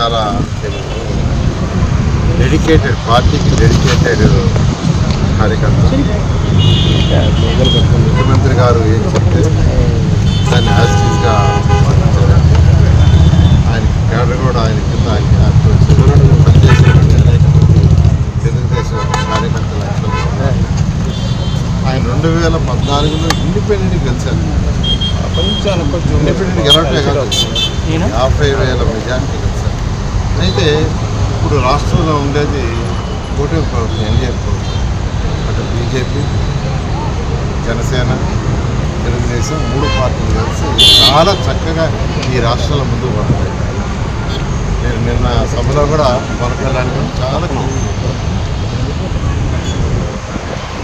చాలా డెడికేటెడ్, పార్టీకి డెడికేటెడ్ కార్యకర్త. ముఖ్యమంత్రి గారు ఏం చెప్తే దాన్ని యాజిటీస్గా పాటించారు. ఆయనకి కేడర్ కూడా ఆయన కింద పనిచేసేటువంటి అనేక తెలుగుదేశం కార్యకర్తలు ఆయన 2014లో ఇండిపెండెంట్గా గెలిచారు. ఇండిపెండెంట్ గెలవటే కాదు, 50,000 మెజార్టీ గెలిచారు. అయితే ఇప్పుడు రాష్ట్రంలో ఉండేది కూటమి ప్రభుత్వం, ఎన్డీఏ ప్రభుత్వం. అటు బీజేపీ, జనసేన, తెలుగుదేశం 3 పార్టీలు కలిసి చాలా చక్కగా ఈ రాష్ట్రాల ముందుకు పడతాయి. నేను నిన్న సభలో కూడా పలకడానికి చాలా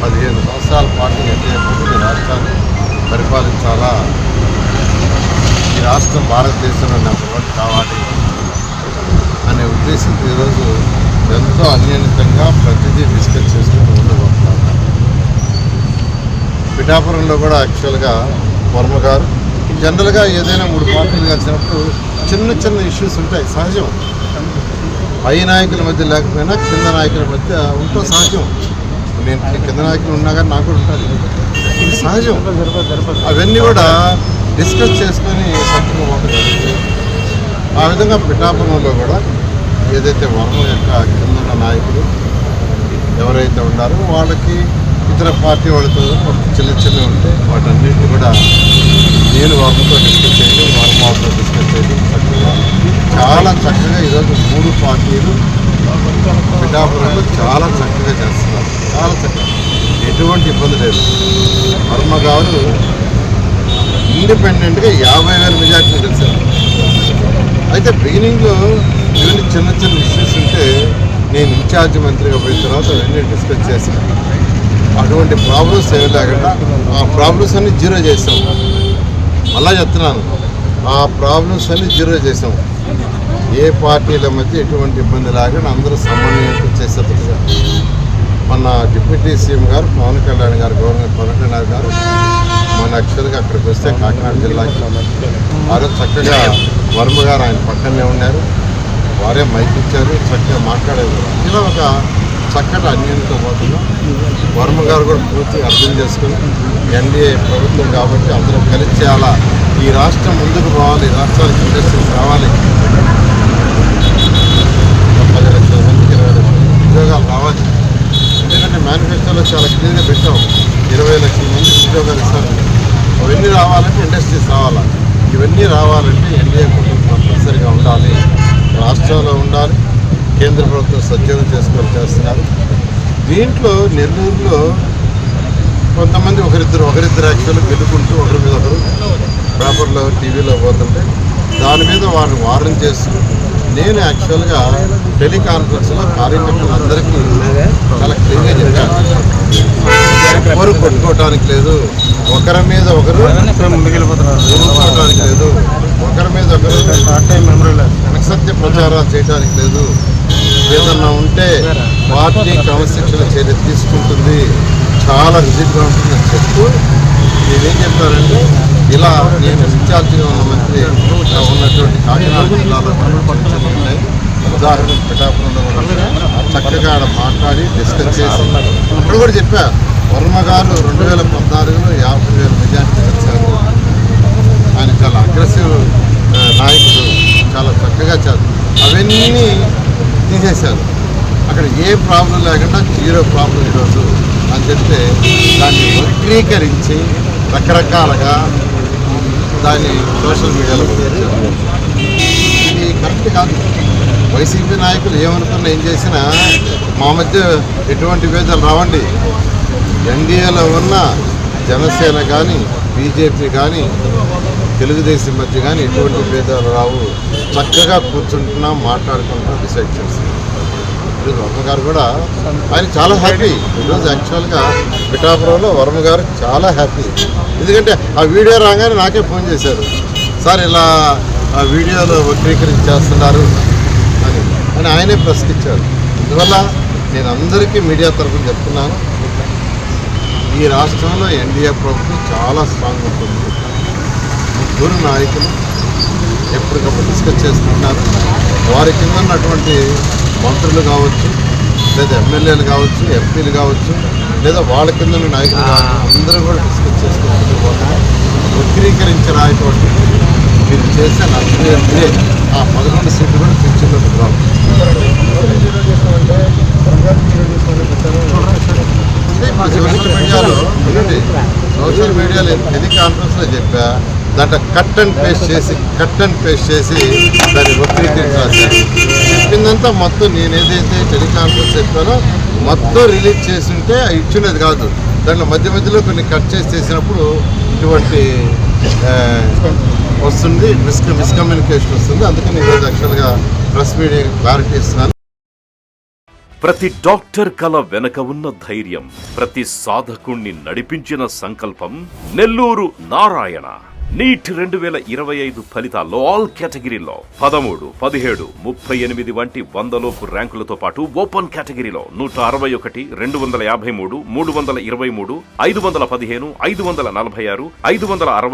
15 సంవత్సరాల పాటు ఎన్డీఏ ఈ రాష్ట్రాన్ని పరిపాలించాలా, ఈ రాష్ట్రం భారతదేశంలో నెంబర్ 1 కావాలి అనే ఉద్దేశంతో ఈరోజు ఎంతో అన్యాయంగా ప్రతిదీ డిస్కస్ చేసుకుని ముందుకు వస్తున్నారు. పిఠాపురంలో కూడా యాక్చువల్గా వర్మ గారు జనరల్గా ఏదైనా 3 పార్టీలు కలిసినప్పుడు చిన్న చిన్న ఇష్యూస్ ఉంటాయి, సహజం. పై నాయకుల మధ్య లేకపోయినా కింద నాయకుల మధ్య ఉంటూ సహజం. నేను కింద నాయకులు ఉన్నా కానీ నాకు కూడా ఉంటుంది, ఇది సహజం. అవన్నీ కూడా డిస్కస్ చేసుకొని సత్యంగా ఉంటుంది. ఆ విధంగా పిఠాపురంలో కూడా ఏదైతే వర్మ యొక్క కింద ఉన్న నాయకులు ఎవరైతే ఉన్నారో వాళ్ళకి ఇతర పార్టీ వాళ్ళతో చిన్న చిన్నవి ఉంటే వాటన్నిటిని కూడా నేను వర్మతో డిస్కస్ చేయడం, వర్మ వాళ్ళతో డిస్కస్ చేయడం చాలా చక్కగా ఈరోజు 3 పార్టీలు పిఠాపురంలో చాలా చక్కగా చేస్తున్నారు. చాలా చక్కగా, ఎటువంటి ఇబ్బంది లేదు. వర్మ గారు ఇండిపెండెంట్గా 50,000 మెజార్టీ గెలిచారు. అయితే బిగినింగ్లో ఇవన్నీ చిన్న చిన్న ఇష్యూస్ ఉంటే నేను ఇన్ఛార్జ్ మంత్రిగా పోయిన తర్వాత అవన్నీ డిస్కస్ చేసి అటువంటి ప్రాబ్లమ్స్ ఏమి లేకుండా ఆ ప్రాబ్లమ్స్ అన్నీ జీరో చేసాం. అలా చెప్తున్నాను, ఆ ప్రాబ్లమ్స్ అన్నీ జీరో చేసాం. ఏ పార్టీల మధ్య ఎటువంటి ఇబ్బంది లేకుండా అందరూ సమన్వయం చేసేటట్టుగా మన డిప్యూటీ సీఎం గారు పవన్ కళ్యాణ్ గారు, గవర్నర్ పవన్ కళ్యాణ్ గారు మన యాక్చువల్గా అక్కడికి వస్తే కాకినాడ జిల్లాకి వారు చక్కగా వర్మ గారు ఆయన పక్కనే ఉన్నారు, వారే మైక్ ఇచ్చారు, చక్కగా మాట్లాడేది. ఇలా ఒక చక్కటి అన్యంతో పోతున్నాం. వర్మ గారు కూడా పూర్తిగా అర్థం చేసుకుని ఎన్డీఏ ప్రభుత్వం కాబట్టి అందరూ కలిసి చేయాలా, ఈ రాష్ట్రం ముందుకు పోవాలి, రాష్ట్రానికి ఇండస్ట్రీస్ రావాలి, 10 లక్షల మందికి 20 లక్షల ఉద్యోగాలు రావాలి. ఎందుకంటే మేనిఫెస్టోలో చాలా క్లియర్గా పెట్టాం, 20 లక్షల మందికి ఉద్యోగాలు ఇస్తాను. అవన్నీ రావాలంటే ఇండస్ట్రీస్ రావాలా, ఇవన్నీ రావాలంటే ఎన్డీఏ ప్రభుత్వం తప్పనిసరిగా ఉండాలి, రాష్ట్రంలో ఉండాలి. కేంద్ర ప్రభుత్వం సజ్జనం చేస్తున్నారు. దీంట్లో నెల్లూరులో కొంతమంది ఒకరిద్దరు యాక్చువల్గా వెతుకుంటూ ఒకరి మీద ఒకరు పేపర్లో టీవీలో పోతుంటే దాని మీద వారిని వారం చేస్తూ నేను యాక్చువల్గా టెలికాన్ఫరెన్స్లో కార్యకర్తలందరికీ చాలా క్లియర్గా చెప్పాను, ఎవరు కొట్టుకోవటానికి లేదు, ఒకరి మీద ఒకరు కొట్టుకోవటానికి లేదు, ఒకరి మీద ఒకరు అసత్య ప్రచారాలు చేయడానికి లేదు. ఏదన్నా ఉంటే పార్టీ క్రమశిక్షణ చర్య తీసుకుంటుంది, చాలా రిజిడ్గా ఉంటుందని చెప్తూ నేనేం చెప్పానంటే ఇలా నేను ఇన్ఛార్జిగా ఉన్న మంత్రి ఉన్నటువంటి కాకినాడ జిల్లాలో ఉన్నాయి, ఉదాహరణకు పిఠాపురంలో చక్కగా ఆడ మాట్లాడి డిస్కస్ చేసి అక్కడ కూడా చెప్పా, వర్మ గారు 2014లో 50,000 మెజార్టీ వచ్చారు. ఆయన చాలా అగ్రెసివ్ నాయకుడు, చాలా చక్కగా చేస్తారు. అవన్నీ తీసేశారు, అక్కడ ఏ ప్రాబ్లం లేకుండా 0 ప్రాబ్లం ఈరోజు అని చెప్తే దాన్ని వక్రీకరించి రకరకాలుగా దాన్ని సోషల్ మీడియాలో పెట్టారు. ఇది కరెక్ట్ కాదు. వైసీపీ నాయకులు ఏమనుకున్నా ఏం చేసినా మా మధ్య ఎటువంటి భేదాలు రావండి. ఎన్డీఏలో ఉన్న జనసేన కానీ బీజేపీ కానీ తెలుగుదేశం మధ్య కానీ ఎటువంటి భేదాలు రావు, చక్కగా కూర్చుంటున్నాం, మాట్లాడుకుంటున్నాం, డిసైడ్ చేస్తున్నాం. ఈరోజు వర్మ గారు కూడా ఆయన చాలా హ్యాపీ. ఈరోజు యాక్చువల్గా పిఠాపురంలో వర్మ గారు చాలా హ్యాపీ. ఎందుకంటే ఆ వీడియో రాగానే నాకే ఫోన్ చేశారు, సార్ ఇలా ఆ వీడియోలో వక్రీకరించేస్తున్నారు అని ఆయనే ప్రశ్నించారు. అందువల్ల నేను అందరికీ మీడియా తరఫున చెప్తున్నాను, ఈ రాష్ట్రంలో ఎన్డీఏ ప్రభుత్వం చాలా స్ట్రాంగ్ ఉంటుంది. 3 నాయకులు ఎప్పటికప్పుడు డిస్కస్ చేసుకుంటున్నారు. వారి కింద ఉన్నటువంటి మంత్రులు కావచ్చు, లేదా ఎమ్మెల్యేలు కావచ్చు, ఎంపీలు కావచ్చు, లేదా వాళ్ళ కింద ఉన్న నాయకులు కావచ్చు, అందరూ కూడా డిస్కస్ చేసుకుంటూ పోతారు. వక్రీకరించి రాయటువంటి మీరు చేసే నచ్చే ఆ 11 సీట్లు కూడా పిచ్చిలోకి రావు. సోషల్ మీడియాలో టెలికాన్ఫరెన్స్లో చెప్పా, దాంట్లో కట్ అండ్ పేస్ట్ చేసి దాన్ని వక్రీకరించాలి. చెప్పిందంతా మొత్తం నేను ఏదైతే టెలికాన్ఫరెన్స్ చెప్పానో మొత్తం రిలీజ్ చేసి ఉంటే ఇచ్చినది కాదు. దాంట్లో మధ్యలో కొన్ని కట్ చేసినప్పుడు ఇటువంటి వస్తుంది, మిస్కమ్యూనికేషన్ వస్తుంది. అందుకని ఈరోజు యాక్చువల్గా ప్రెస్ మీడియా క్లారిటీ ఇస్తున్నాను. ప్రతి డాక్టర్ కల వెనక ఉన్న ధైర్యం, ప్రతి సాధకుణ్ణి నడిపించిన సంకల్పం నెల్లూరు నారాయణ. నీట్ 2025 ఫలితాల్లో ఆల్ కేటగిరీలో 13, 17, 38 వంటి 100లోపు ర్యాంకులతో పాటు ఓపెన్ కేటగిరీలో 161, 253, 323, 515, 546, 563, 804,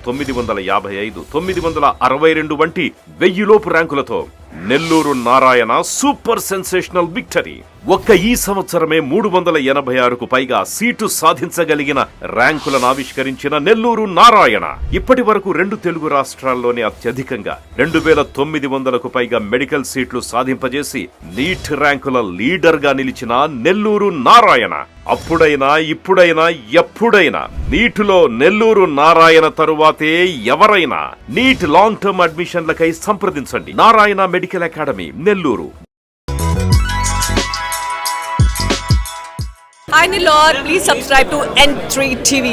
955, 962 వంటి 1000లోపు ర్యాంకులతో Nellore Narayana super sensational victory. ఒక్క ఈ సంవత్సరమే 386కు పైగా సీటు సాధించగలిగిన ర్యాంకులను ఆవిష్కరించిన నెల్లూరు నారాయణ ఇప్పటి వరకు 2 తెలుగు రాష్ట్రాల్లోనే అత్యధికంగా 2900కు పైగా మెడికల్ సీట్లు సాధింపజేసి నీట్ ర్యాంకుల లీడర్ గా నిలిచిన నెల్లూరు నారాయణ అప్పుడైనా ఇప్పుడైనా ఎప్పుడైనా నీటిలో నెల్లూరు నారాయణ తరువాతే ఎవరైనా. నీట్ లాంగ్ టర్మ్ అడ్మిషన్లకై సంప్రదించండి. Narayana medical academy, Nellore. Hi Nilor, please subscribe to N3 TV.